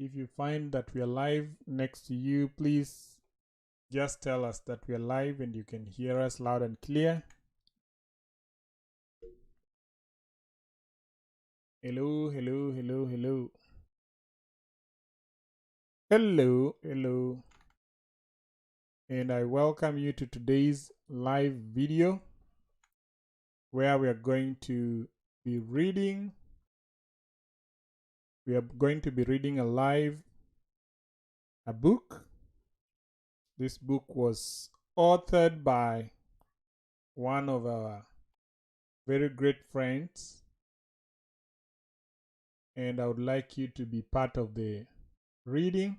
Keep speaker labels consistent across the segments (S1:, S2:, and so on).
S1: If you find that we are live next to you, please just tell us that we are live and you can hear us loud and clear. Hello, hello, hello, hello. Hello, hello. And I welcome you to today's live video where we are going to be reading. We are going to be reading a book. This book was authored by one of our very great friends, and I would like you to be part of the reading.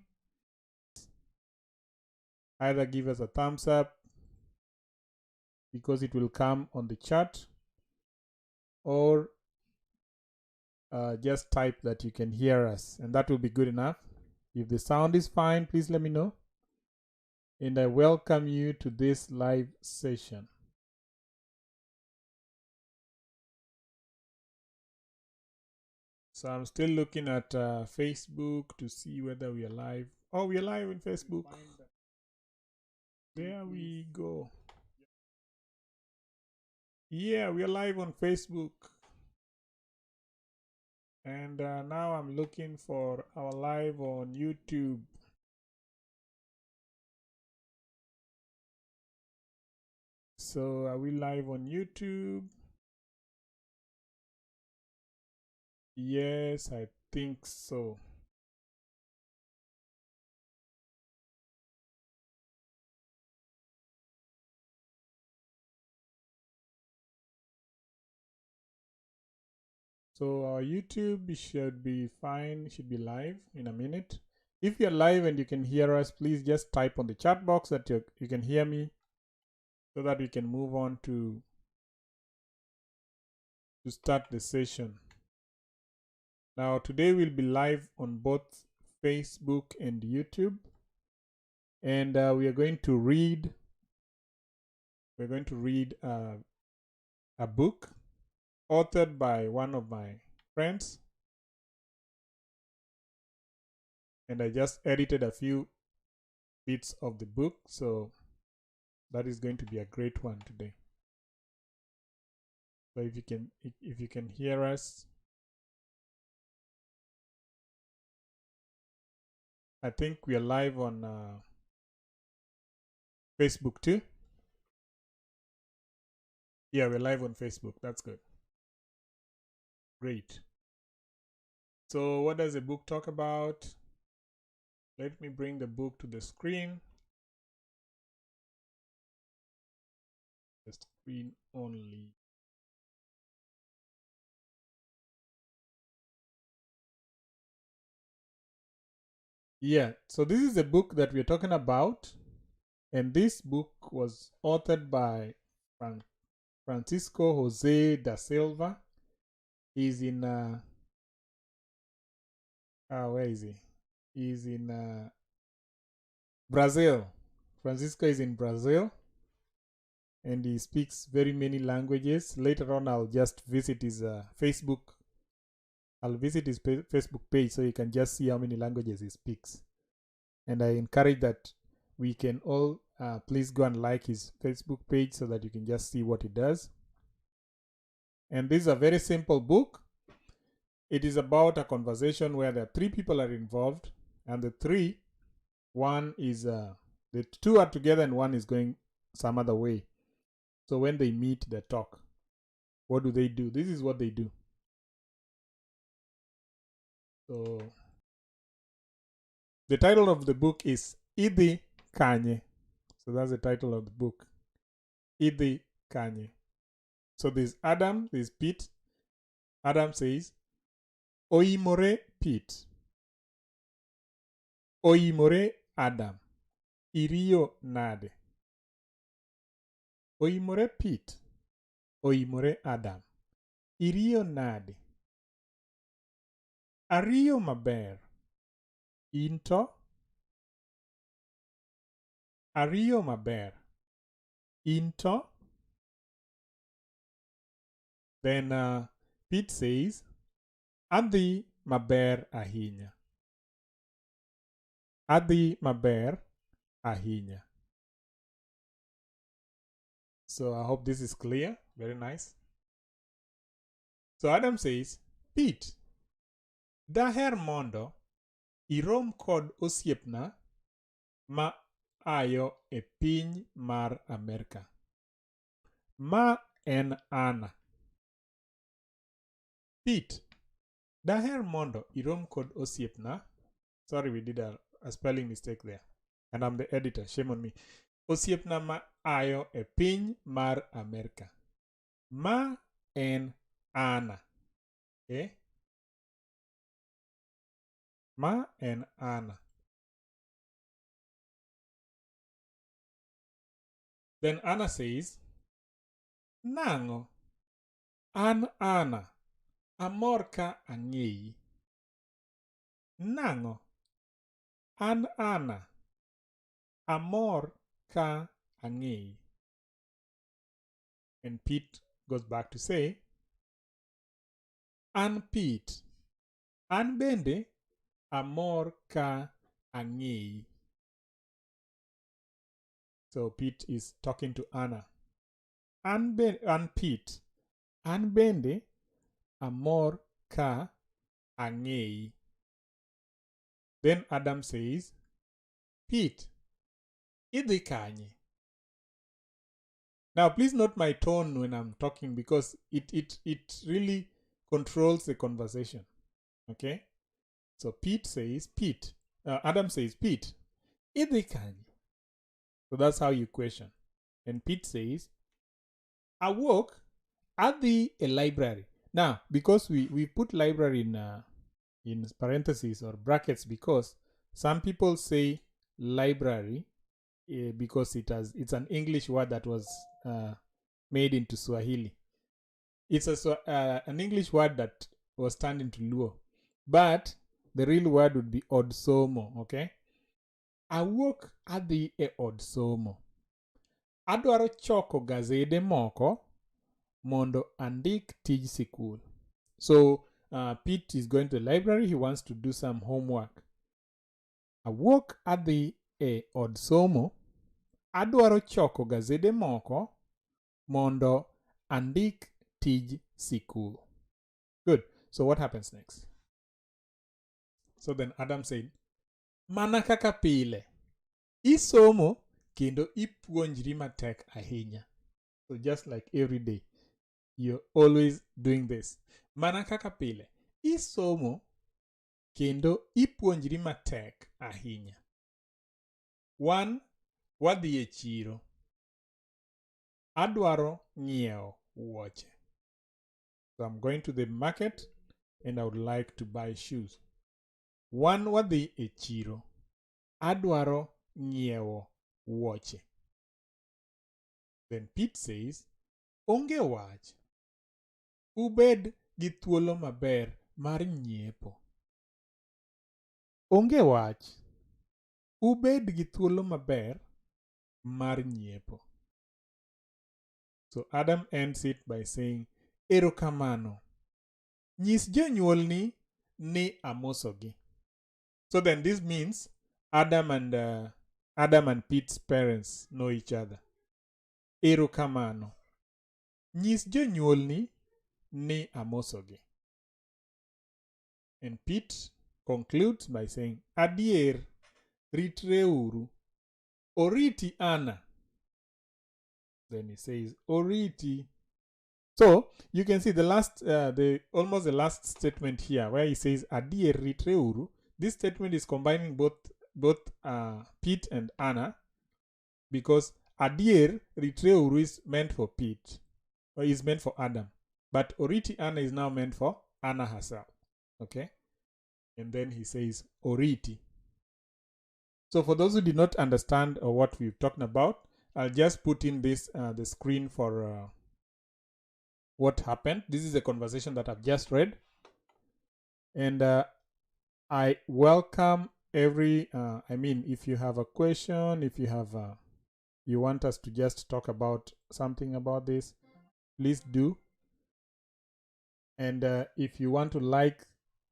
S1: Either give us a thumbs up because it will come on the chat, or just type that you can hear us, and that will be good enough. If the sound is fine, please let me know. And I welcome you to this live session. So I'm still looking at Facebook to see whether we are live. Oh, we are live on Facebook. There we go. Yeah, we are live on Facebook. And now I'm looking for our live on YouTube. So are we live on YouTube? Yes, I think so. So our YouTube should be fine, should be live in a minute. If you're live and you can hear us, please just type on the chat box that you can hear me, so that we can move on to start the session. Now today we'll be live on both Facebook and YouTube, and we are going to read. We're going to read a book authored by one of my friends, and I just edited a few bits of the book, so that is going to be a great one today. So if you can hear us, I think we are live on Facebook too. Yeah, we're live on Facebook. That's good. Great. So what does the book talk about? Let me bring the book to the screen. The screen only. Yeah, so this is the book that we're talking about. And this book was authored by Francisco Jose da Silva. He's in, where is he? He's in Brazil. Francisco is in Brazil, and he speaks very many languages. Later on, I'll just visit his Facebook. I'll visit his Facebook page so you can just see how many languages he speaks. And I encourage that we can all please go and like his Facebook page so that you can just see what he does. And this is a very simple book. It is about a conversation where the three people are involved, and one is the two are together and one is going some other way. So when they meet, they talk. What do? This is what they do. So the title of the book is Idi Kanye. So that's the title of the book. Idi Kanye. So there's Adam, there's Pete. Adam says, Oimore Pete. Oimore Adam. Irio nade. Oimore Pete. Oimore Adam. Irio nade. Ario maber. Into. Ario maber. Into. Then Pete says, Adhi maber ahinya. adhi maber ahinya. So I hope this is clear. Very nice. So Adam says, Pete, daher mondo irom kod osiepna ma ayo e piny mar Amerika. Ma en Anna. Pete, daher mondo irom kod osiepna. Sorry, we did a spelling mistake there. And I'm the editor. Shame on me. Osiepna ma ayo e piny mar Amerika. Ma en Anna. Okay? Ma en Anna. Then Anna says, Nango, an Anna, amor ka ang'eyi. Nango, an Anna, amor ka ang'eyi. And Pete goes back to say, An Pete, an bende amor ka ang'eyi. So Pete is talking to Anna. An Pete, an bende amor ka ang'eyi. Then Adam says, Pete, idhi kanye? Now please note my tone when I'm talking because it really controls the conversation. Okay? So Adam says, Pete, idhi kanye? So that's how you question. And Pete says, I walk at the library. Now, because we put library in parentheses or brackets because some people say library because it's an English word that was made into Swahili. It's an English word that was turned into Luo. But the real word would be odsomo, okay? I work at the odsomo. Adwaro choko gazede moko mondo andik tij sikul. So Pete is going to the library. He wants to do some homework. I work at the odsomo. Adwaro choko gazede moko mondo andik tij sikul. Good. So what happens next? So then Adam said, Mana kaka pile. Isomo kendo ipuonjri matek ahinya. So just like every day, you're always doing this. Mana kaka pile. Isomo kendo ipuonjri matek ahinya. Wan wadhi e chiro. Adwaro ng'iewo wuoche. So I'm going to the market and I would like to buy shoes. Wan wadhi e chiro. Adwaro ng'iewo wuoche. Then Pete says, Onge wach. Ubed gi thuolo maber mar nyiepo. Onge wach. Ubed gi thuolo maber mar nyiepo. So Adam ends it by saying, Erokamano. Nyis jonyuolni ni amosogi. So then this means Adam and Pete's parents know each other. Erokamano. Nyis jonyuolni ni amosogi. And Pete concludes by saying, Adier, ritreuru. Oriti Anna. Then he says, Oriti. So you can see almost the last statement here where he says, Adier, ritreuru. This statement is combining both Pete and Anna because Adier, ritreuru is meant for Pete or is meant for Adam. But Oriti Anna is now meant for Anna herself. Okay? And then he says, Oriti. So for those who did not understand what we've talked about, I'll just put in this the screen for what happened. This is a conversation that I've just read. And I welcome every, if you have a question, if you have, you want us to just talk about something about this, please do. And if you want to like,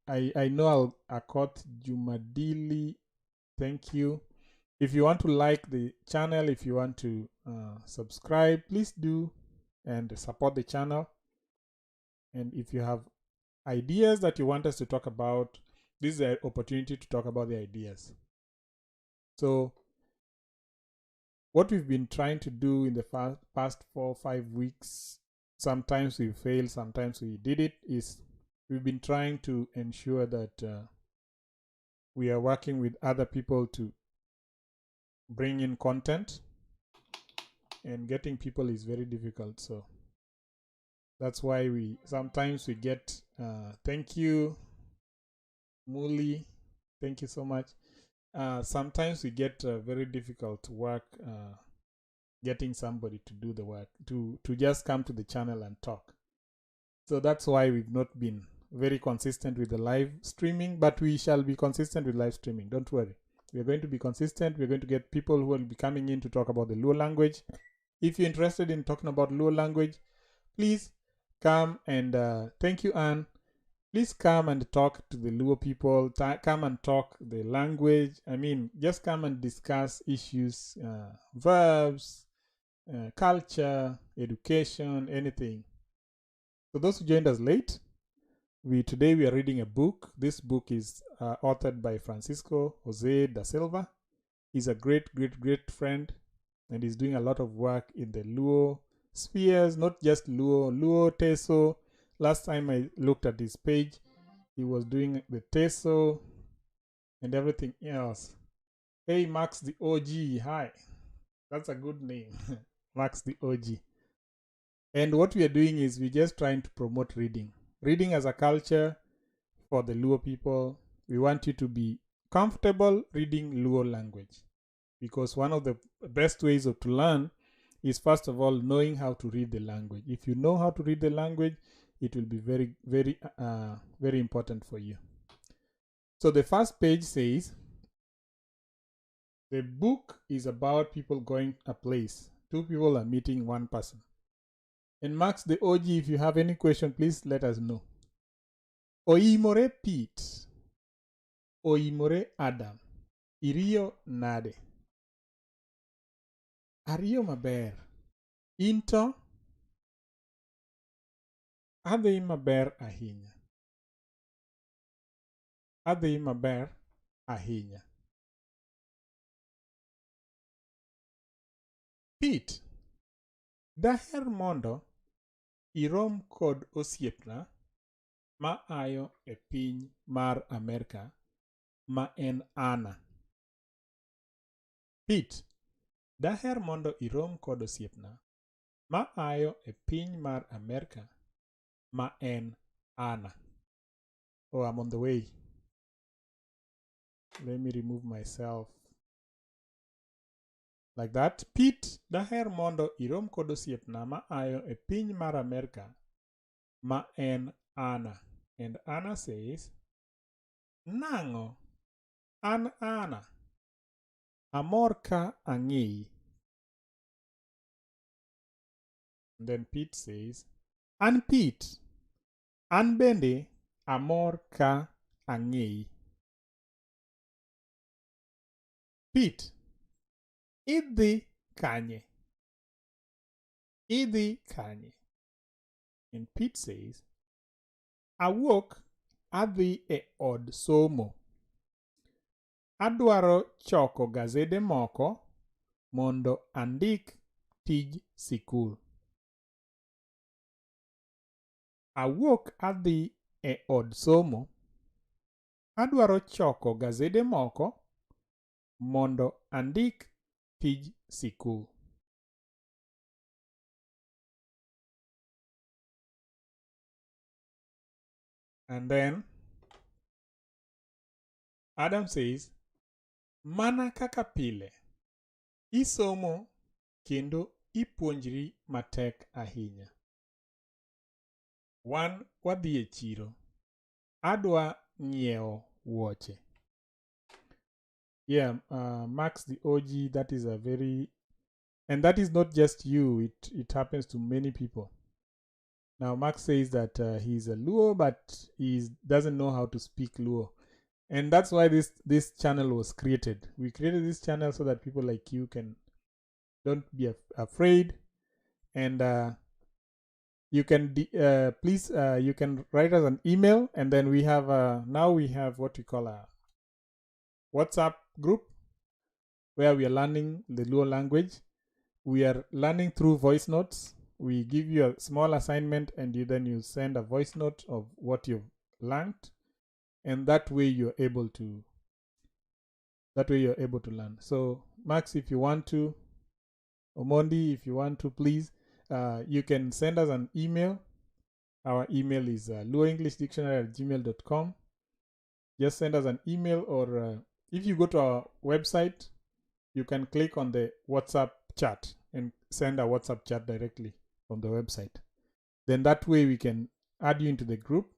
S1: I know I'll Akot Jumadili Thank you. If you want to like the channel, if you want to subscribe, please do and support the channel. And if you have ideas that you want us to talk about, this is an opportunity to talk about the ideas. So what we've been trying to do in the past 4 or 5 weeks, sometimes we failed, sometimes we did it, is we've been trying to ensure that we are working with other people to bring in content, and getting people is very difficult. So that's why sometimes we get thank you, Muli, thank you so much. Sometimes we get very difficult work getting somebody to do the work, to just come to the channel and talk. So that's why we've not been very consistent with the live streaming, but we shall be consistent with live streaming. Don't worry. We're going to be consistent. We're going to get people who will be coming in to talk about the Luo language. If you're interested in talking about Luo language, please come and thank you, Anne. Please come and talk to the Luo people. Come and talk the language. I mean, just come and discuss issues, verbs, culture, education, anything. So those who joined us late, today we are reading a book. This book is authored by Francisco Jose da Silva. He's a great friend, and he's doing a lot of work in the Luo spheres, not just Luo Teso. Last time I looked at his page, he was doing the Teso and everything else. Hey, Max the OG, hi. That's a good name, Max the OG. And what we are doing is we're just trying to promote reading. Reading as a culture for the Luo people. We want you to be comfortable reading Luo language, because one of the best ways to learn is, first of all, knowing how to read the language. If you know how to read the language, it will be very, very important for you. So the first page says, the book is about people going a place. 2 people are meeting 1 person. And Max the OG, if you have any question, please let us know. Oimore Pete. Oimore Adam. Irio nade. Ario maber. Into. Adhi maber ahinya. Adhi maber ahinya. Pete. Daher mondo irom kod osiepna ma ayo e piny mar Amerika ma en Anna. Pete, daher mondo irom kod osiepna ma ayo e piny mar Amerika ma en Anna. Oh, I'm on the way. Let me remove myself. Like that. Pete, daher mondo irom kod osiepna ma ayo e piny mar Amerika ma en Anna. And Anna says, Nango, an Anna, amor ka ang'i. And then Pete says, An Pete, an bende amor ka ang'i. Pete, idhi kanye. Idhi kanye. And Pete says, awuok adhi e od somo. Adwaro choko gazede moko mondo andik tij sikul. Awuok adhi e od somo. Adwaro choko gazede moko mondo andik tij sikul. And then Adam says, mana kaka pile, isomo kendo ipuonjri matek ahinya. Wan wadhi e chiro. Adwa nyiewo wuoche. Yeah, Max the OG, that is and that is not just you, it happens to many people. Now Max says that he's a Luo, but he doesn't know how to speak Luo. And that's why this channel was created. We created this channel so that people like you don't be afraid, and you can please you can write us an email, and then we have now we have what we call a WhatsApp group where we are learning the Luo language. We are learning through voice notes. We give you a small assignment, and then you send a voice note of what you've learned, and that way you're able to learn. So Max, if you want to, Omondi, if you want to, please, you can send us an email. Our email is luoenglishdictionary@gmail.com. Just send us an email, or if you go to our website, you can click on the WhatsApp chat and send a WhatsApp chat directly from the website. Then that way we can add you into the group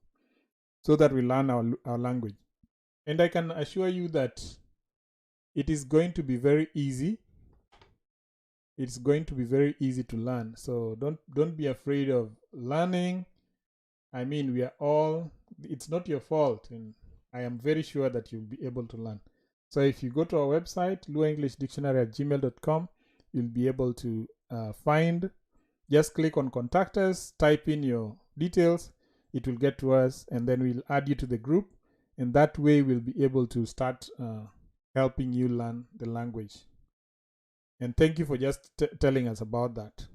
S1: so that we learn our language. And I can assure you that it is going to be very easy. It's going to be very easy to learn. So don't be afraid of learning. I mean, it's not your fault, and I am very sure that you'll be able to learn. So if you go to our website, luoenglishdictionary@gmail.com, you'll be able to just click on contact us, type in your details, it will get to us, and then we'll add you to the group, and that way we'll be able to start helping you learn the language. And thank you for just telling us about that.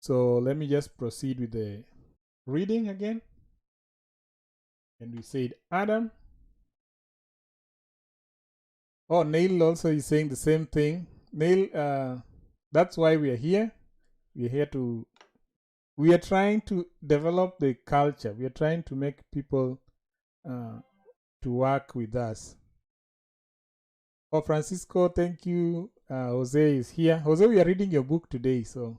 S1: So let me just proceed with the reading again. And we said Adam. Oh, Neil also is saying the same thing. Neil, that's why we are here. We are trying to develop the culture. We are trying to make people to work with us. Oh, Francisco, thank you. Jose is here. Jose, we are reading your book today. So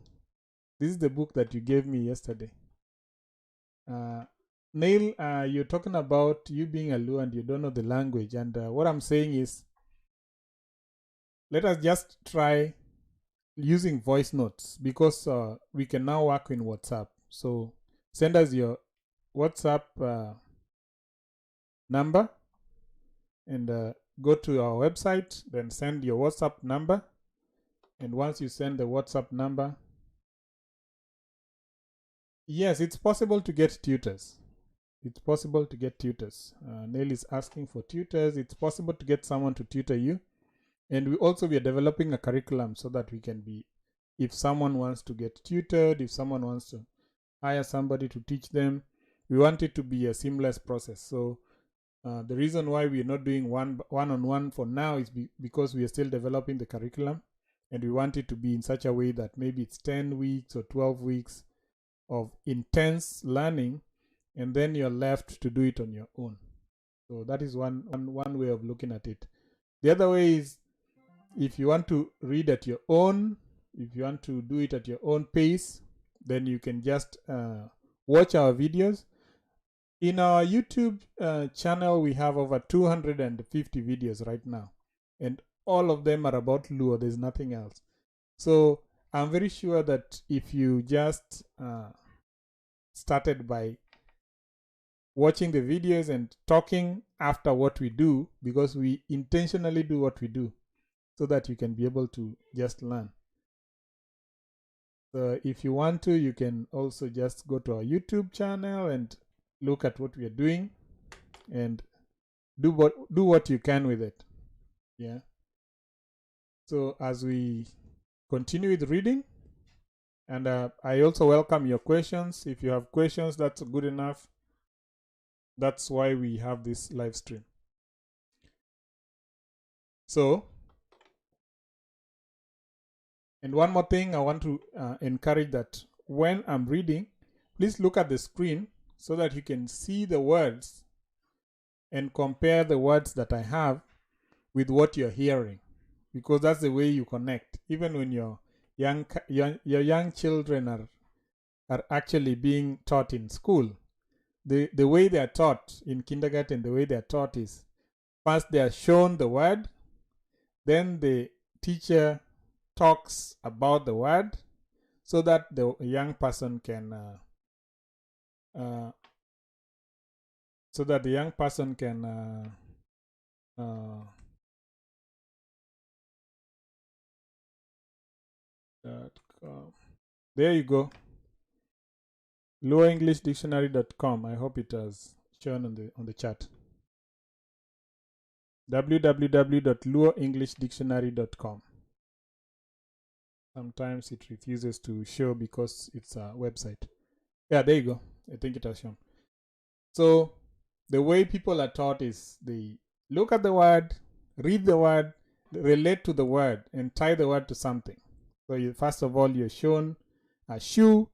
S1: this is the book that you gave me yesterday. Neil, you're talking about you being a Luo and you don't know the language. And what I'm saying is, let us just try using voice notes, because we can now work in WhatsApp. So send us your WhatsApp number, and go to our website, then send your WhatsApp number. And once you send the WhatsApp number, yes, it's possible to get tutors. It's possible to get tutors. Neil is asking for tutors. It's possible to get someone to tutor you. And we are developing a curriculum so that we can be, if someone wants to get tutored, if someone wants to hire somebody to teach them, we want it to be a seamless process. So the reason why we are not doing one-on-one for now is because we are still developing the curriculum, and we want it to be in such a way that maybe it's 10 weeks or 12 weeks of intense learning, and then you're left to do it on your own. So that is one way of looking at it. The other way is, if you want to read at your own, if you want to do it at your own pace, then you can just watch our videos. In our YouTube channel, we have over 250 videos right now, and all of them are about Luo. There's nothing else. So I'm very sure that if you just started by watching the videos and talking after what we do, because we intentionally do what we do so that you can be able to just learn. So if you want to, you can also just go to our YouTube channel and look at what we are doing and do what you can with it. Yeah. So as we continue with reading, and I also welcome your questions. If you have questions, that's good enough. That's why we have this live stream. So, and one more thing, I want to encourage that when I'm reading, please look at the screen so that you can see the words and compare the words that I have with what you're hearing, because that's the way you connect. Even when your young children are actually being taught in school, the way they are taught in kindergarten, the way they are taught is, first they are shown the word, then the teacher talks about the word so that the young person can so that the young person can there you go. LuoEnglishDictionary.com. I hope it has shown on the chat. www.luoenglishDictionary.com. Sometimes it refuses to show because it's a website. Yeah, there you go. I think it has shown. So the way people are taught is they look at the word, read the word, relate to the word, and tie the word to something. So first of all, you're shown a shoe,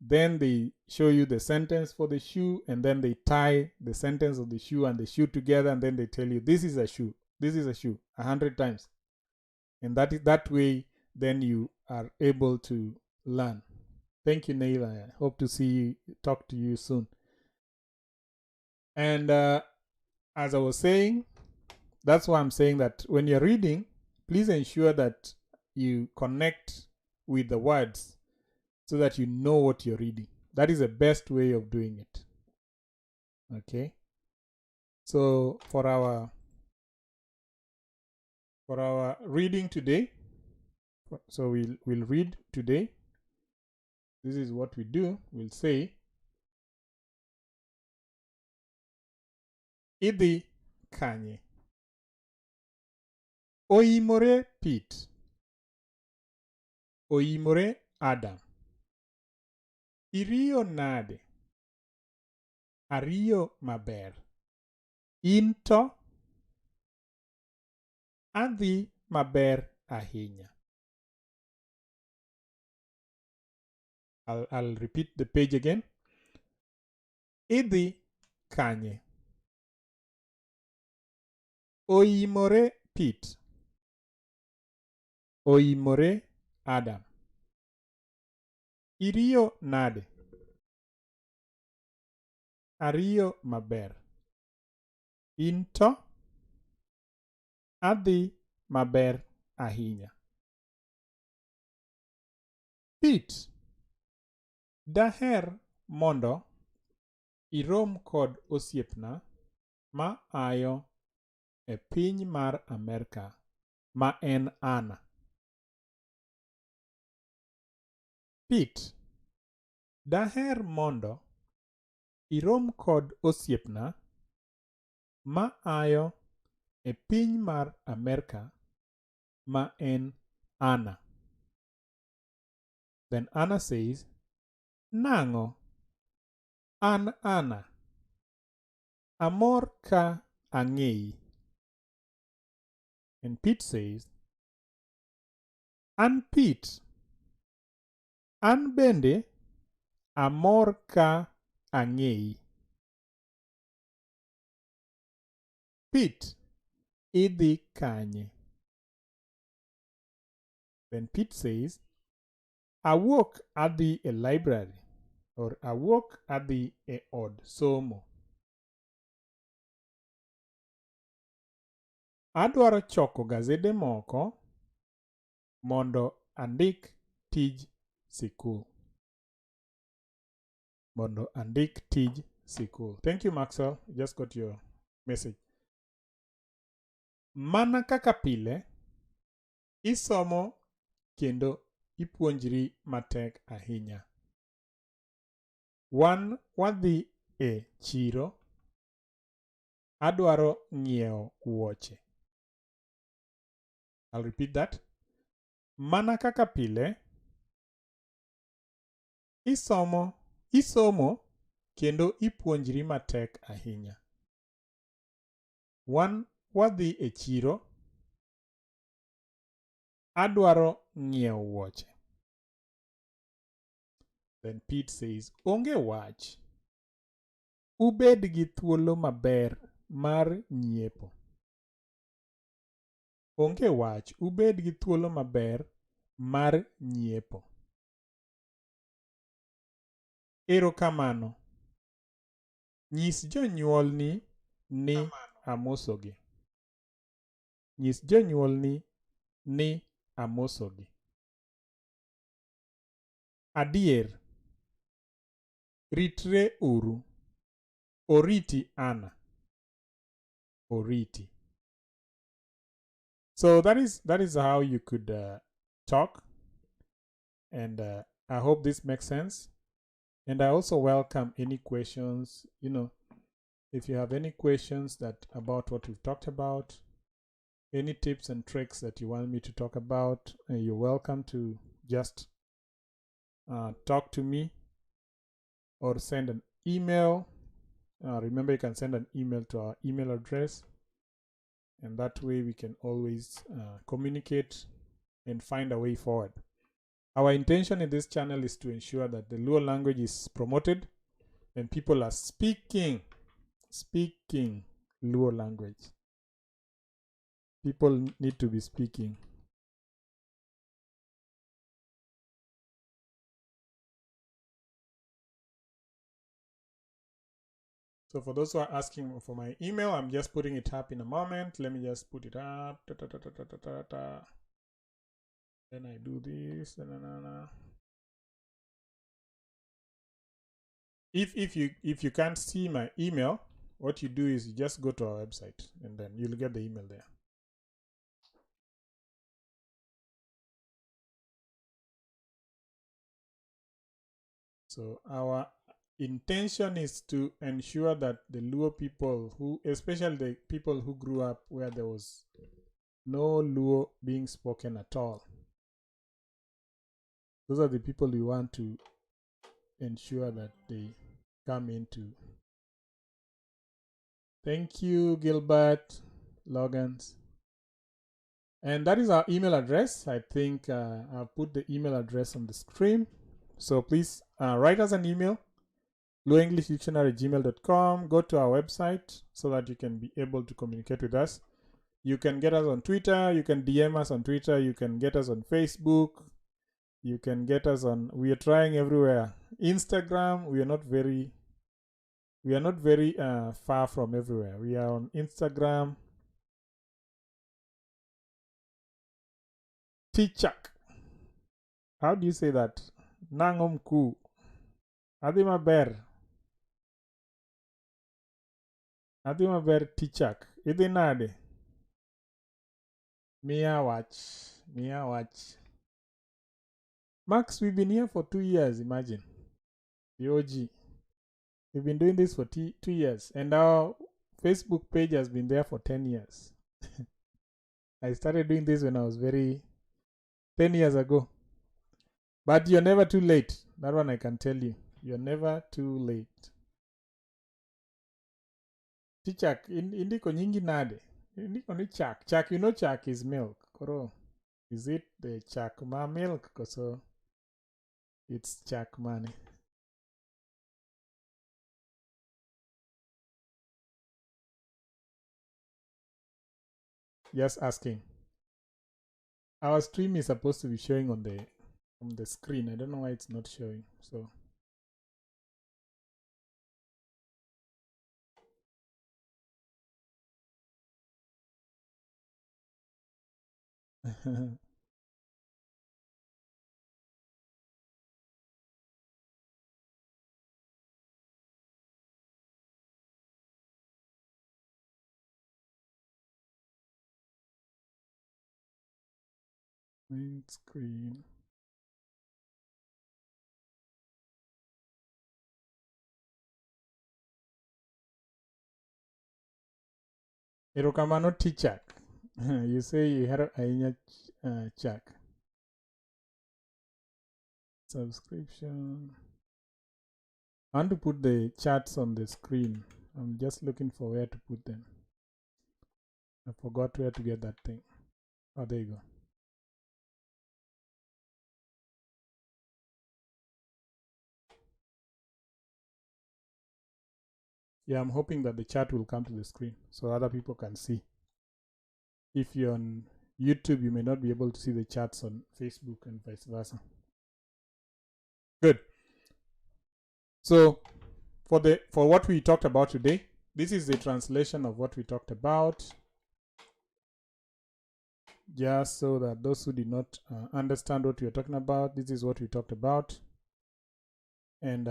S1: then they show you the sentence for the shoe, and then they tie the sentence of the shoe and the shoe together, and then they tell you this is a shoe, this is a shoe 100 times. And that way, then you are able to learn. Thank you, Neil. I hope to talk to you soon. And as I was saying, that's why I'm saying that when you're reading, please ensure that you connect with the words so that you know what you're reading. That is the best way of doing it. Okay. So for our reading today, so we'll read today. This is what we do. We'll say idhi kanye. Oimore Pete. Oimore Adam. Irio nade. Ario maber. Into. Adhi maber ahinya. I'll repeat the page again. Idhi kanye. Oimore Pete. Oimore Adam. Irio nade. Ario maber. Into. Adhi maber ahinya. Pete. Daher mondo irom kod osiepna ma ayo e piny mar Amerika ma en Anna. Pete. Daher mondo irom kod osiepna ma ayo e piny mar Amerika ma en Anna. Then Anna says, Nango, an Anna, amor ka ang'ei. And Pete says, An Pete, an bende amor ka ang'ei. Pete, idhi kanye. Then Pete says, awuok adhi e library, or awuok adhi e od somo. Adwaro choko gazede moko mondo andik tij sikul. Mondo andik tij sikul. Thank you, Maxwell. Just got your message. Mana kaka pile, isomo kendo ipuonjri matek ahinya. Wan wadhi e chiro. Adwaro ng'iewo wuoche. I'll repeat that. Mana kaka pile, isomo kendo ipuonjri matek ahinya. Wan wadhi e chiro. Adwaro ng'iewo wuoche. Then Pete says, onge wach. Ubed gi thuolo maber mar nyiepo. Onge wach. Ubed gi thuolo maber mar nyiepo. Erokamano. Nyis jonyuolni ni amosogi. Nyis jonyuolni ni amosogi. Adier. Ritre uru. oriti ana. Oriti. So that is how you could talk, and I hope this makes sense. And I also welcome any questions. If you have any questions about what we've talked about, any tips and tricks that you want me to talk about, you're welcome to just talk to me or send an email. Remember, you can send an email to our email address, and that way we can always communicate and find a way forward. Our intention in this channel is to ensure that the Luo language is promoted and people are speaking Luo language. People need to be speaking. So for those who are asking for my email, I'm just putting it up in a moment. Let me just put it up. Then I do this. If you can't see my email, what you do is you just go to our website and then you'll get the email there. So our intention is to ensure that the Luo people especially the people who grew up where there was no Luo being spoken at all, those are the people we want to ensure that they come into. Thank you, Gilbert Logans. And that is our email address. I think I'll put the email address on the screen. So please write us an email, luoenglishdictionary@gmail.com. Go to our website so that you can be able to communicate with us. You can get us on Twitter. You can DM us on Twitter. You can get us on Facebook. You can get us on, we are trying everywhere. Instagram, we are not very far from everywhere. We are on Instagram. Tichak. How do you say that? Nangom ku. Adima ber. Adima ber tichak. Idinade. Mia watch. Max, we've been here for 2 years, imagine. The OG. We've been doing this for 2 years. And our Facebook page has been there for 10 years. I started doing this when I was 10 years ago. But you're never too late. That one I can tell you. You're never too late. Tichak, indiko nyingi nade. Indiko ni chak. Chak, chak is milk. Koro, is it the chak ma milk? So it's chak money. Just asking. Our stream is supposed to be showing on the screen. I don't know why it's not showing. So main screen. Erokamano Tichak. You say you had a chak. Subscription. I want to put the charts on the screen. I'm just looking for where to put them. I forgot where to get that thing. Oh, there you go. Yeah, I'm hoping that the chat will come to the screen so other people can see. If you're on YouTube, you may not be able to see the chats on Facebook and vice versa. Good. So for what we talked about today, this is the translation of what we talked about. Just so that those who did not understand what we are talking about, this is what we talked about. And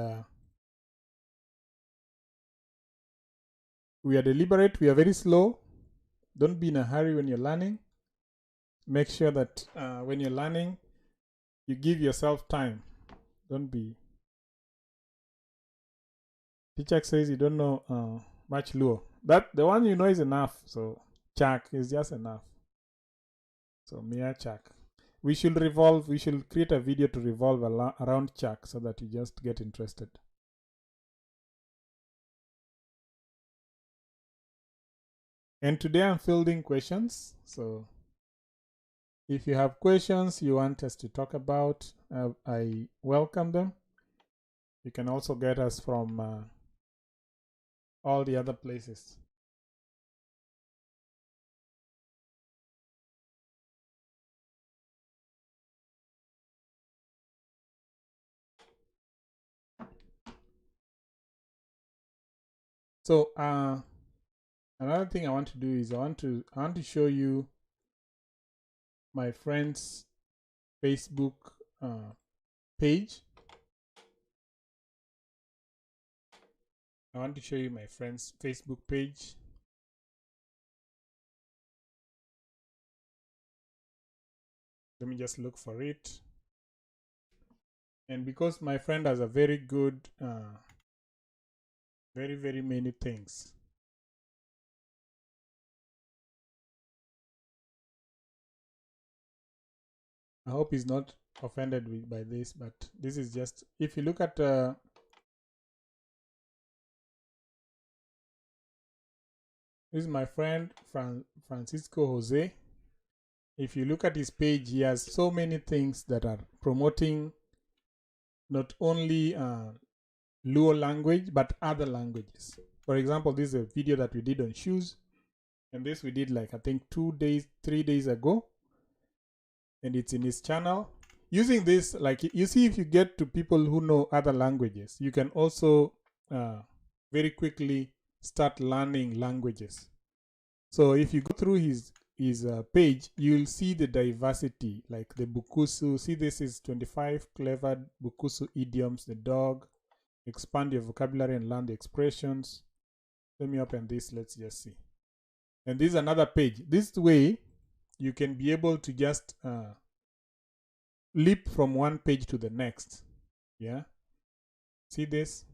S1: We are deliberate. We are very slow. Don't be in a hurry when you're learning. Make sure that when you're learning, you give yourself time. Don't be. Teacher says you don't know much Luo. That the one you know is enough. So Chak is just enough. So Mia Chak. We should revolve. We should create a video to revolve around Chak so that you just get interested. And today I'm fielding questions. So if you have questions you want us to talk about, I welcome them. You can also get us from all the other places. So another thing I want to do is I want to show you my friend's Facebook page. I want to show you my friend's Facebook page. Let me just look for it. And because my friend has a very good, very many things. I hope he's not offended by this, but this is just, if you look at this is my friend Francisco Jose. If you look at his page, he has so many things that are promoting not only Luo language, but other languages. For example, this is a video that we did on shoes. And this we did like, I think 3 days ago. And it's in his channel. Using this, like you see, if you get to people who know other languages, you can also very quickly start learning languages. So if you go through his page, you'll see the diversity, like the Bukusu. See, this is 25 clever Bukusu idioms, the dog. Expand your vocabulary and learn the expressions. Let me open this. Let's just see. And this is another page. This way, you can be able to just leap from one page to the next. Yeah. See this?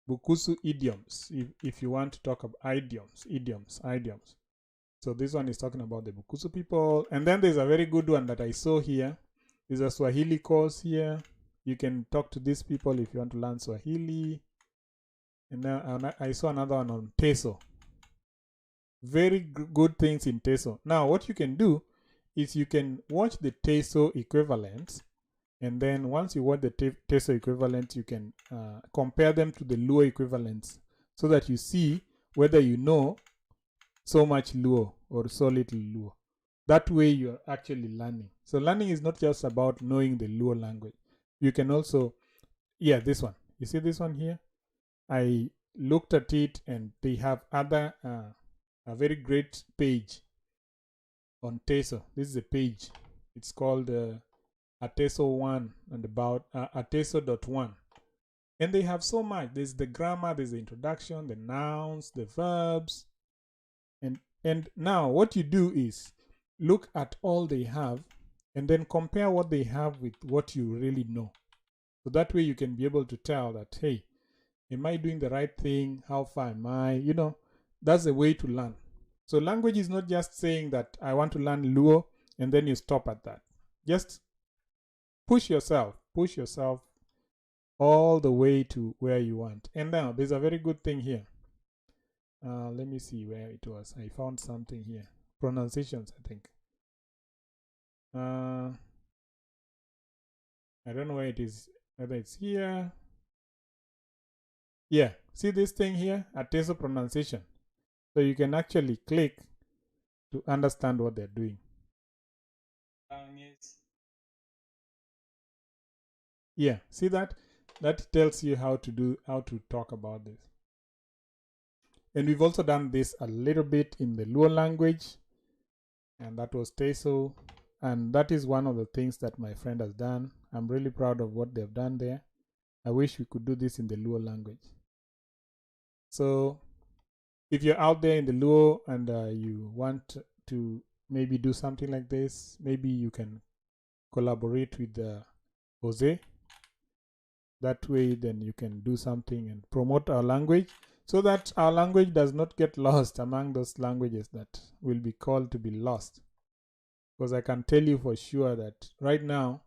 S1: Bukusu idioms. If you want to talk about idioms. So this one is talking about the Bukusu people. And then there's a very good one that I saw here. There's a Swahili course here. You can talk to these people if you want to learn Swahili. And then I saw another one on Teso. Very good things in Teso. Now, what you can do is you can watch the Teso equivalents. And then once you watch the Teso equivalent, you can compare them to the Luo equivalents so that you see whether you know so much Luo or so little Luo. That way you are actually learning. So learning is not just about knowing the Luo language. You can also, yeah, this one. You see this one here? I looked at it and they have other, a very great page on Teso. This is a page. It's called Ateso 1 and about Ateso.1. And they have so much. There's the grammar, there's the introduction, the nouns, the verbs. And now what you do is look at all they have and then compare what they have with what you really know. So that way you can be able to tell that, hey, am I doing the right thing? How far am I? You know, that's the way to learn. So language is not just saying that I want to learn Luo and then you stop at that. Just push yourself all the way to where you want. And now there's a very good thing here. Let me see where it was. I found something here. Pronunciations, I think. I don't know where it is, whether it's here. Yeah, see this thing here, Ateso pronunciation. So you can actually click to understand what they're doing. Yeah, see that? That tells you how to talk about this. And we've also done this a little bit in the Luo language. And that was Teso. And that is one of the things that my friend has done. I'm really proud of what they've done there. I wish we could do this in the Luo language. So if you're out there in the Luo and you want to maybe do something like this, maybe you can collaborate with Jose. That way, then you can do something and promote our language so that our language does not get lost among those languages that will be called to be lost. Because I can tell you for sure that right now,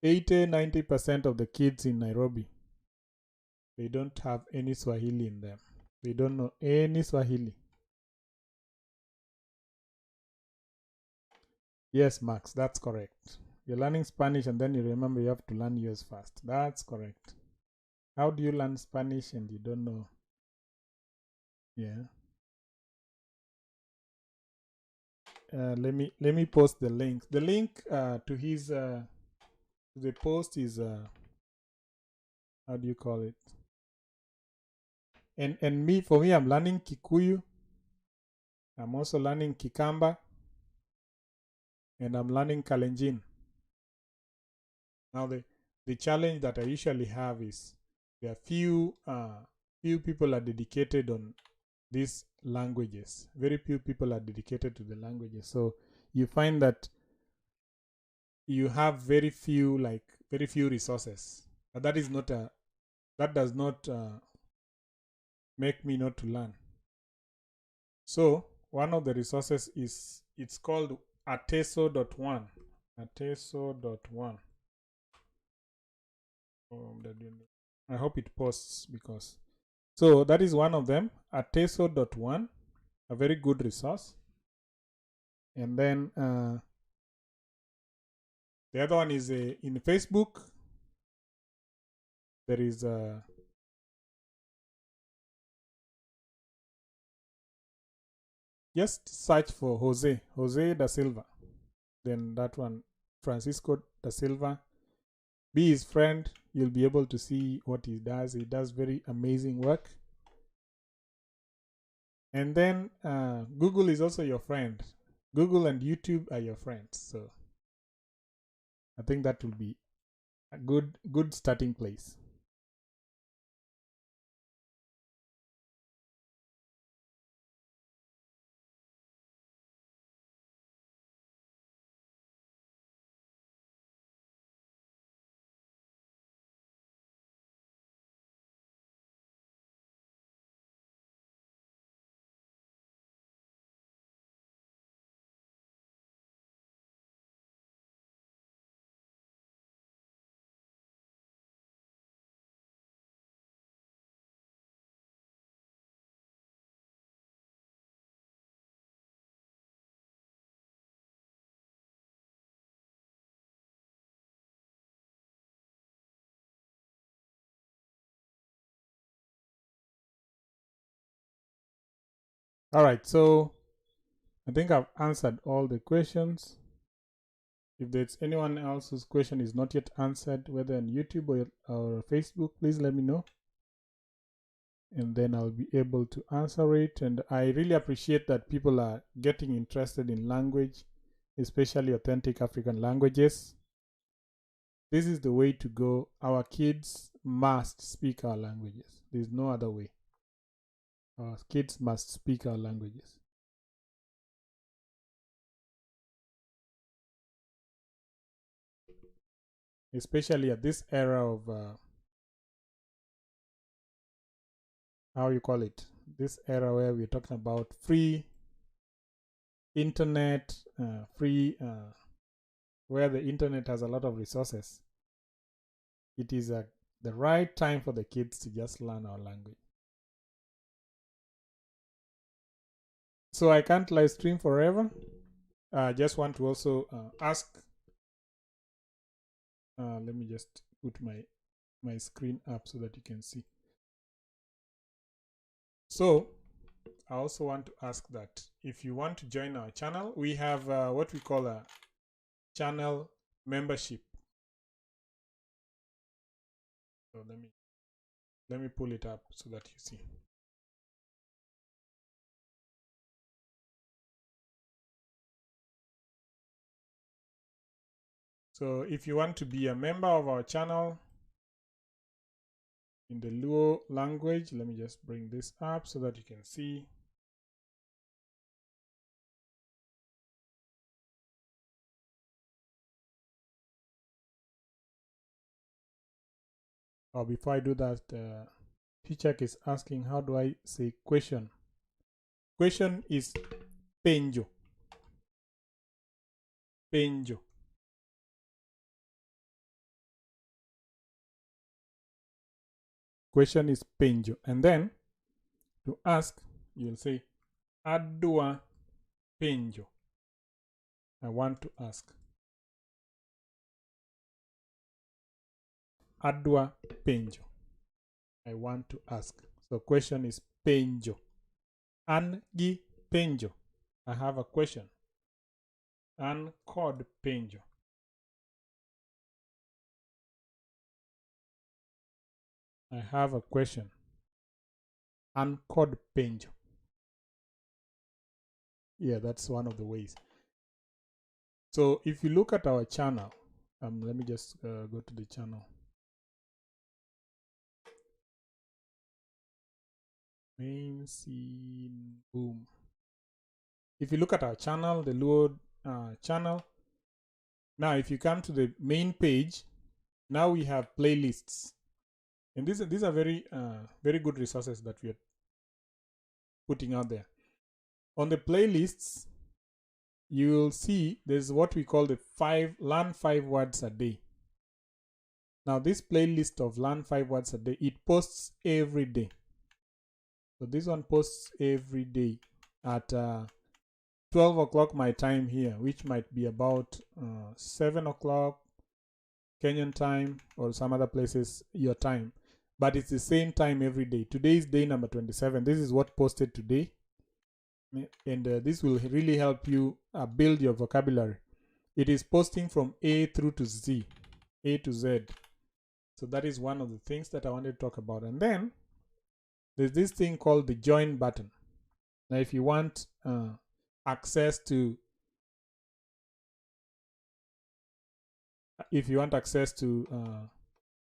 S1: 80-90% of the kids in Nairobi, they don't have any Swahili in them. They don't know any Swahili. Yes, Max, that's correct. You're learning Spanish and then you remember you have to learn yours first. That's correct. How do you learn Spanish and you don't know? Yeah. Let me post the link. The link to his the post is how do you call it? And me, for me, I'm learning Kikuyu. I'm also learning Kikamba, and I'm learning Kalenjin. Now the challenge that I usually have is there are few people are dedicated on these languages. Very few people are dedicated to the languages. So you find that you have very few resources. But that is not a that does not make me not to learn. So one of the resources is it's called ateso.1. Ateso.1. I hope it posts because so that is one of them. Ateso.1, a very good resource. And then the other one is in Facebook. There is just search for Jose da Silva. Then that one, Francisco da Silva. Be his friend. You'll be able to see what he does. He does very amazing work. And then Google is also your friend. Google and YouTube are your friends. So I think that will be a good starting place. All right, so I think I've answered all the questions. If there's anyone else whose question is not yet answered, whether on YouTube or Facebook, please let me know. And then I'll be able to answer it. And I really appreciate that people are getting interested in language, especially authentic African languages. This is the way to go. Our kids must speak our languages. There's no other way. Our kids must speak our languages. Especially at this era of how you call it, this era where we're talking about free internet, where the internet has a lot of resources. It is the right time for the kids to just learn our language. So I can't live stream forever. I just want to also ask. Let me just put my screen up so that you can see. So I also want to ask that if you want to join our channel, we have what we call a channel membership. So let me pull it up so that you see. So if you want to be a member of our channel, in the Luo language. Let me just bring this up so that you can see. Or before I do that, Pichak is asking, how do I say question? Question is penjo. Penjo. Question is penjo. And then to ask, you'll say adwa penjo. I want to ask. Adwa penjo. I want to ask. So question is penjo. An gi penjo. I have a question. An kod penjo. I have a question. An kod penjo. Yeah, that's one of the ways. So if you look at our channel, let me just go to the channel. Main scene, boom. If you look at our channel, the Luo channel, now if you come to the main page, now we have playlists. And these are very very good resources that we are putting out there. On the playlists, you'll see there's what we call the learn 5 words a day. Now this playlist of learn 5 words a day, it posts every day. So this one posts every day at 12 o'clock my time here, which might be about 7 o'clock Kenyan time, or some other places your time. But it's the same time every day. Today is day number 27. This is what posted today. And this will really help you build your vocabulary. It is posting from A through to Z, A to Z. So that is one of the things that I wanted to talk about. And then there's this thing called the join button. Now, if you want access to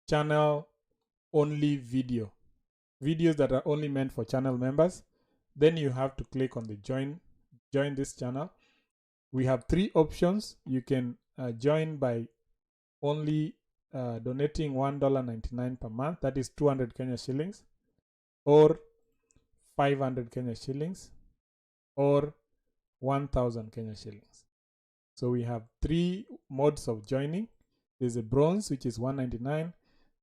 S1: channel only videos that are only meant for channel members, then you have to click on the join this channel. We have 3 options. You can join by only donating $1.99 per month, that is 200 Kenya shillings, or 500 Kenya shillings, or 1,000 Kenya shillings. So we have 3 modes of joining. There's a bronze, which is $1.99.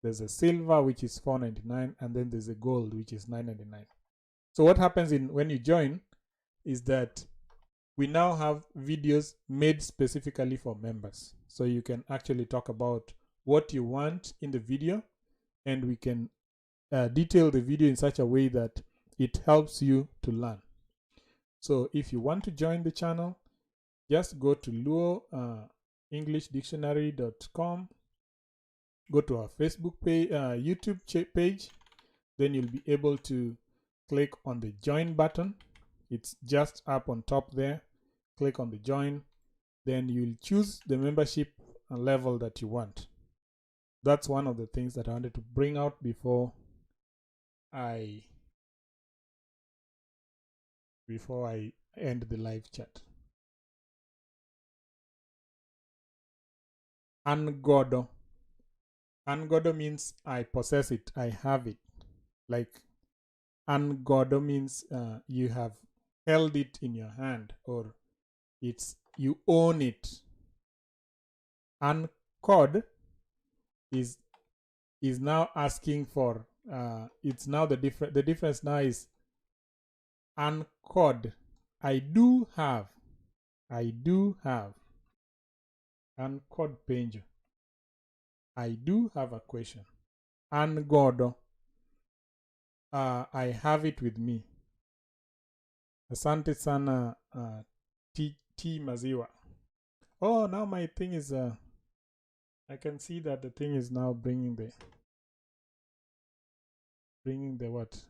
S1: There's a silver, which is $4.99, and then there's a gold, which is $9.99. So what happens when you join is that we now have videos made specifically for members. So you can actually talk about what you want in the video, and we can detail the video in such a way that it helps you to learn. So if you want to join the channel, just go to luoenglishdictionary.com, go to our Facebook page, YouTube page, then you'll be able to click on the join button. It's just up on top there. Click on the join, then you'll choose the membership level that you want. That's one of the things that I wanted to bring out before I end the live chat. Angodo. Angodo means I possess it, I have it. Like angodo means you have held it in your hand, or you own it. Ancod is now asking for it's now the difference now is ancod. I do have ancod penjo. I do have a question. Angodo. I have it with me. Asante sana T Maziwa. Oh, now my thing is I can see that the thing is now bringing the what?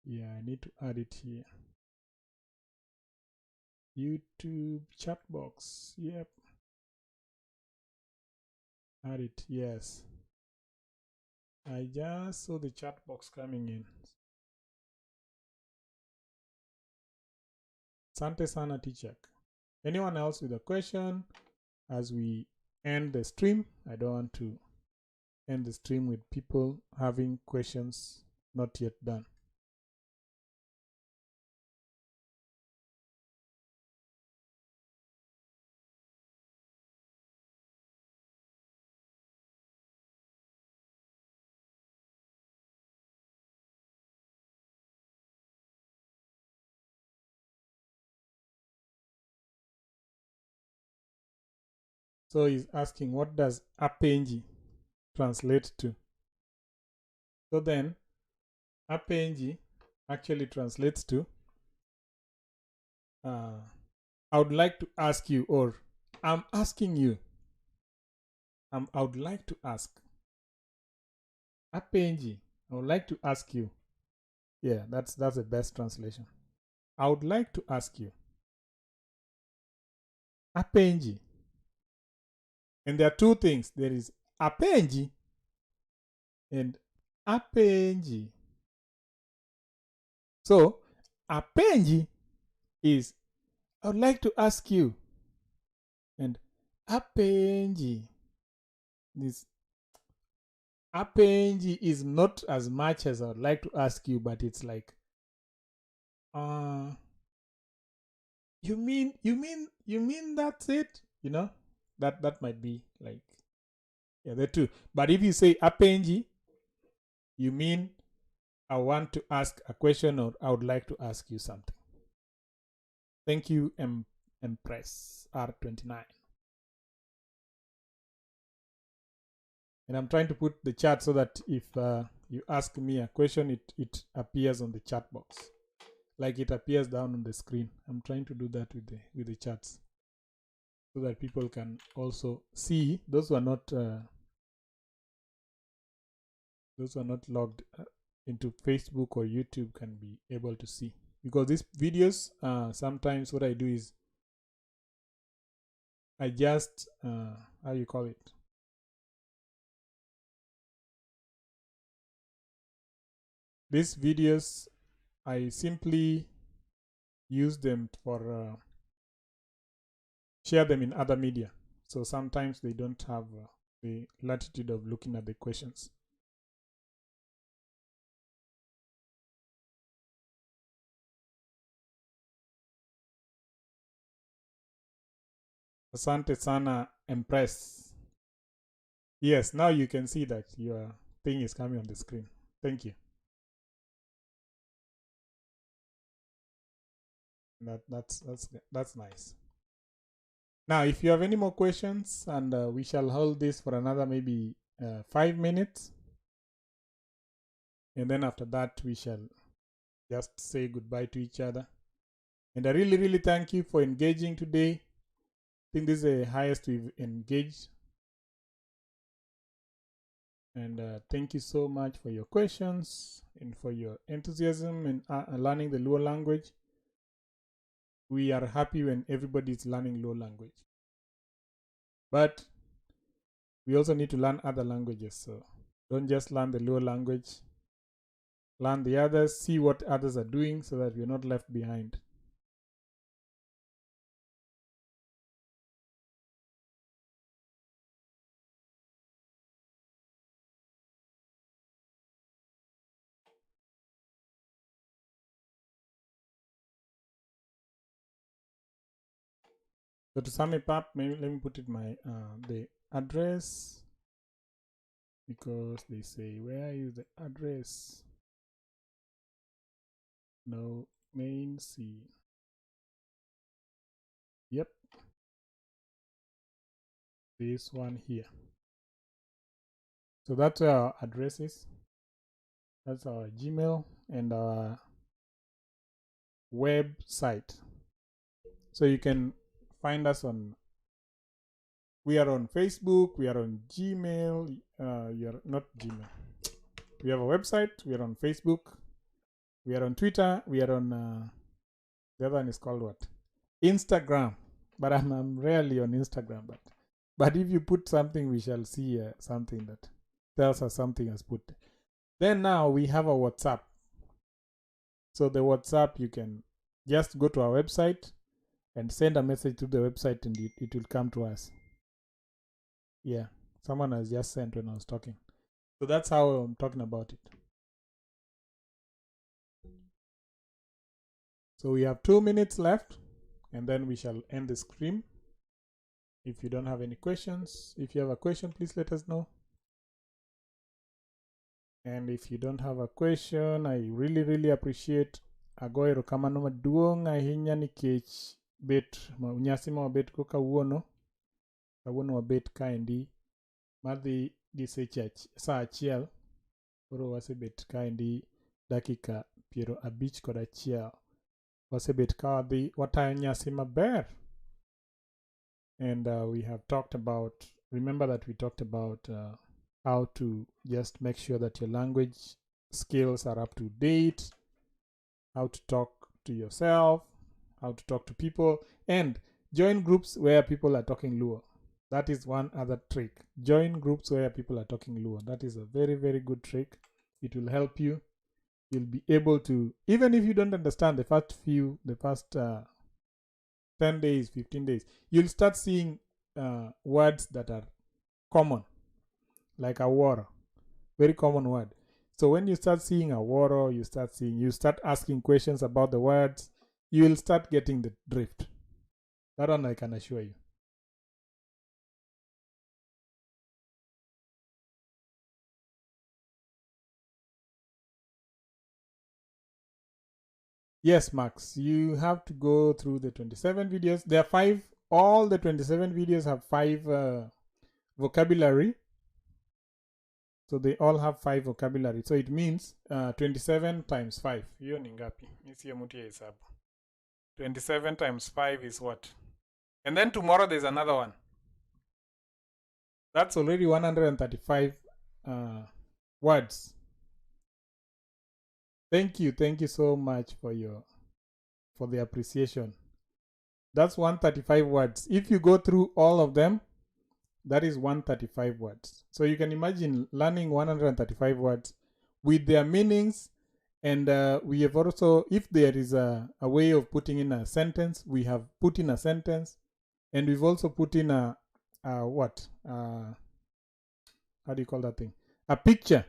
S1: Yeah, I need to add it here. YouTube chat box. Yep. Had it, yes. I just saw the chat box coming in. Sante sana teacher. Anyone else with a question as we end the stream? I don't want to end the stream with people having questions not yet done. So he's asking, what does apenji translate to? So then, apenji actually translates to, I would like to ask you, or I'm asking you. I would like to ask. Apenji, I would like to ask you. Yeah, that's the best translation. I would like to ask you. Apenji. And there are two things. There is apenji and apenji. So, apenji is I would like to ask you. And apenji, this apenji is not as much as I would like to ask you, but it's like, you mean that's it? You know, that might be like, yeah, the two. But if you say apenji, you mean I want to ask a question or I would like to ask you something. Thank you, Empress R29. And I'm trying to put the chat so that if you ask me a question, it appears on the chat box, like it appears down on the screen. I'm trying to do that with the chats so that people can also see. Those who are not logged into Facebook or YouTube can be able to see, because these videos, sometimes what I do is I just how you call it, these videos, I simply use them for share them in other media, so sometimes they don't have the latitude of looking at the questions. Asante sana, Empress. Yes, now you can see that your thing is coming on the screen. Thank you. That's nice. Now, if you have any more questions, and we shall hold this for another maybe 5 minutes, and then after that we shall just say goodbye to each other. And I really, really thank you for engaging today. I think this is the highest we've engaged. And thank you so much for your questions and for your enthusiasm in learning the Luo language. We are happy when everybody is learning Luo language. But we also need to learn other languages. So don't just learn the Luo language. Learn the others, see what others are doing so that we're not left behind. So to sum it up, maybe let me put it my the address, because they say, where is the address? No, main C. Yep, this one here. So that's where our address is. That's our Gmail and our website. So you can find us on, we are on Facebook, we are on Gmail, you're not Gmail. We have a website, we are on Facebook, we are on Twitter, we are on, the other one is called what? Instagram. But I'm rarely on Instagram, But if you put something, we shall see something that tells us something is put. Then now we have a WhatsApp. So the WhatsApp, you can just go to our website and send a message to the website, and it will come to us. Yeah, someone has just sent when I was talking. So that's how I'm talking about it. So we have 2 minutes left, and then we shall end the stream. If you don't have any questions, if you have a question, please let us know. And if you don't have a question, I really appreciate agoyo erokamano maduong' ahinya nikech bet nyasi ma wabet go kawuono wabet kaendi madhi gi saa achiel. Koro wasebet kaendi dakika 51 wasebet ka wadhi watayo nyasi maber. And we have talked about, remember that we talked about how to just make sure that your language skills are up to date, how to talk to yourself, how to talk to people, and join groups where people are talking Luo. That is one other trick. Join groups where people are talking Luo. That is a very good trick. It will help you. You'll be able to, even if you don't understand the first 10 days, 15 days, you'll start seeing words that are common, like a waro, very common word. So when you start seeing a waro, you start asking questions about the words, you will start getting the drift. That one I can assure you. Yes, Max, you have to go through the 27 videos. There are 5, all the 27 videos have 5 vocabulary. So they all have 5 vocabulary. So it means 27 times 5. Hiyo ni ngapi? Mimi mutia hesabu. 27 times 5 is what? And then tomorrow there's another one. That's already 135 words. Thank you so much for the appreciation. That's 135 words. If you go through all of them, that is 135 words. So you can imagine learning 135 words with their meanings. And we have also, if there is a way of putting in a sentence, we have put in a sentence. And we've also put in a what? How do you call that thing? A picture.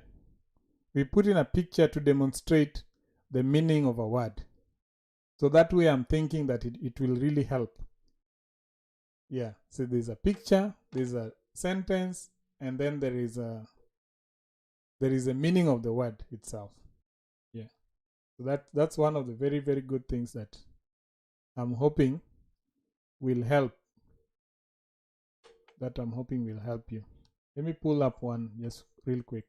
S1: We put in a picture to demonstrate the meaning of a word. So that way I'm thinking that it will really help. Yeah, so there's a picture, there's a sentence, and then there is a meaning of the word itself. Yeah, so that's one of the very good things that I'm hoping will help. You. Let me pull up one just real quick.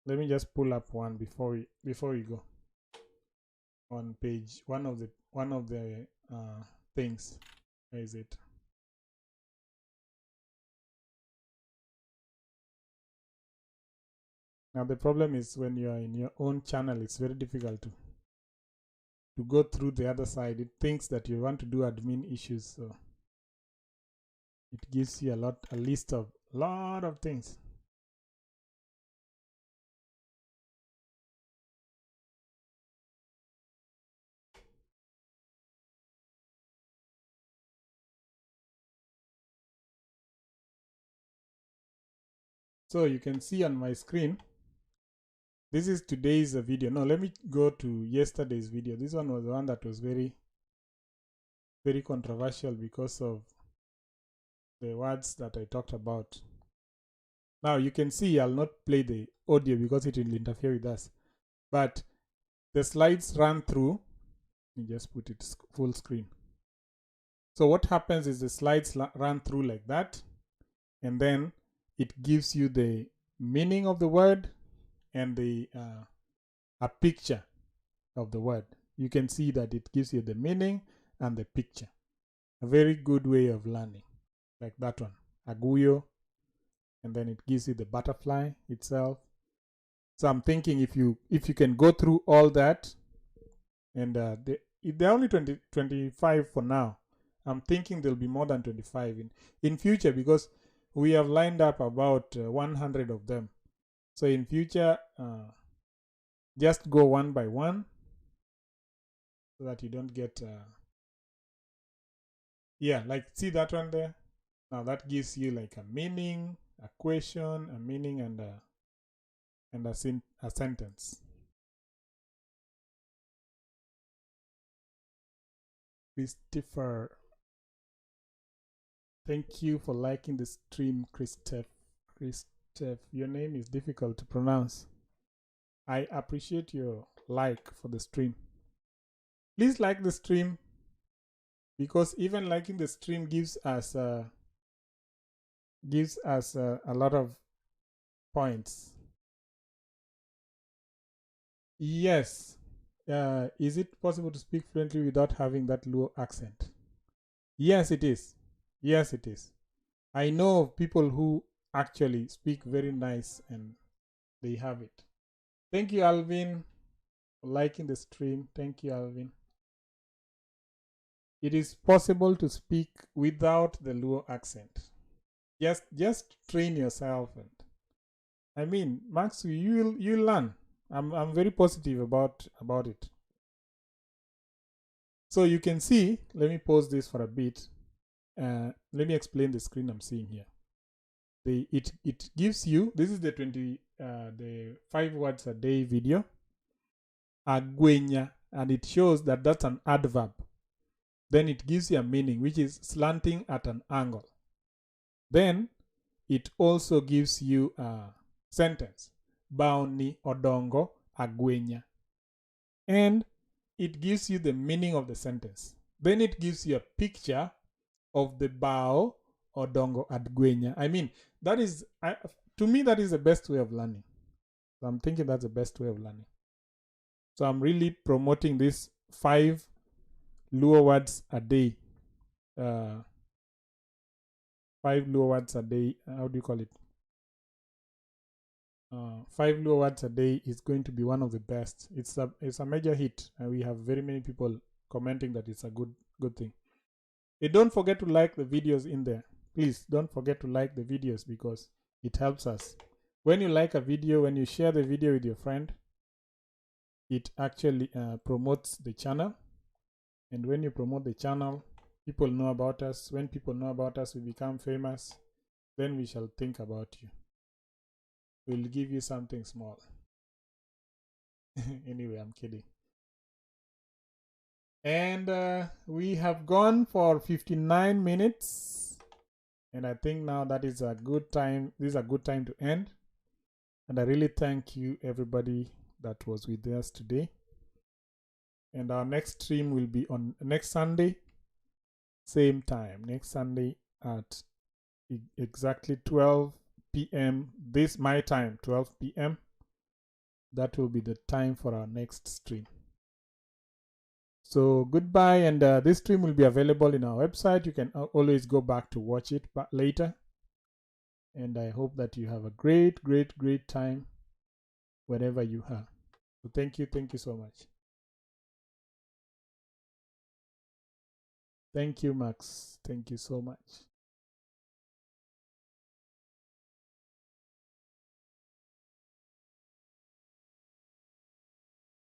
S1: Let me just pull up one before we go. On page one of the things. Where is it? Now the problem is when you are in your own channel, it's very difficult to go through the other side. It thinks that you want to do admin issues, so it gives you a list of a lot of things. So you can see on my screen, this is today's video. No, let me go to yesterday's video. This one was the one that was very controversial because of the words that I talked about. Now you can see I'll not play the audio because it will interfere with us. But the slides run through. Let me just put it full screen. So what happens is the slides run through like that. And then it gives you the meaning of the word and a picture of the word. You can see that it gives you the meaning and the picture. A very good way of learning, like that one, aguyo, and then it gives you the butterfly itself. So I'm thinking if you can go through all that, and they're only 25 for now. I'm thinking there'll be more than 25 in future, because we have lined up about 100 of them. So in future, just go one by one so that you don't get yeah, like see that one there. Now that gives you like a meaning, a question, a meaning, and a sentence. Christopher, thank you for liking the stream, Christoph. Your name is difficult to pronounce. I appreciate your like for the stream. Please like the stream, because even liking the stream gives us a lot of points. Yes. Is it possible to speak fluently without having that Luo accent? Yes, it is. Yes, it is. I know of people who actually speak very nice and they have it. Thank you, Alvin, for liking the stream. Thank you, Alvin. It is possible to speak without the Luo accent. Just train yourself, and I mean, Max, you learn. I'm very positive about it. So you can see. Let me pause this for a bit. Let me explain the screen I'm seeing here. It gives you, this is the 5 words a day video, agwenya, and it shows that that's an adverb. Then it gives you a meaning, which is slanting at an angle. Then it also gives you a sentence, baoni odongo agwenya, and it gives you the meaning of the sentence. Then it gives you a picture of the bao odongo agwenya. I mean, that is, to me, that is the best way of learning. So I'm thinking that's the best way of learning. So I'm really promoting this 5 Luo words a day. 5 Luo words a day. How do you call it? 5 Luo words a day is going to be one of the best. It's a major hit, and we have very many people commenting that it's a good thing. And don't forget to like the videos in there. Please don't forget to like the videos, because it helps us. When you like a video, when you share the video with your friend, it actually promotes the channel. And when you promote the channel, people know about us. When people know about us, we become famous. Then we shall think about you. We'll give you something small. Anyway, I'm kidding. And we have gone for 59 minutes. And I think now that is a good time. This is a good time to end. And I really thank you, everybody that was with us today. And our next stream will be on next Sunday, same time. Next Sunday at exactly 12 p.m. This my time, 12 p.m. That will be the time for our next stream. So goodbye, and this stream will be available in our website. You can always go back to watch it later. And I hope that you have a great time wherever you are. So thank you so much. Thank you, Max. Thank you so much.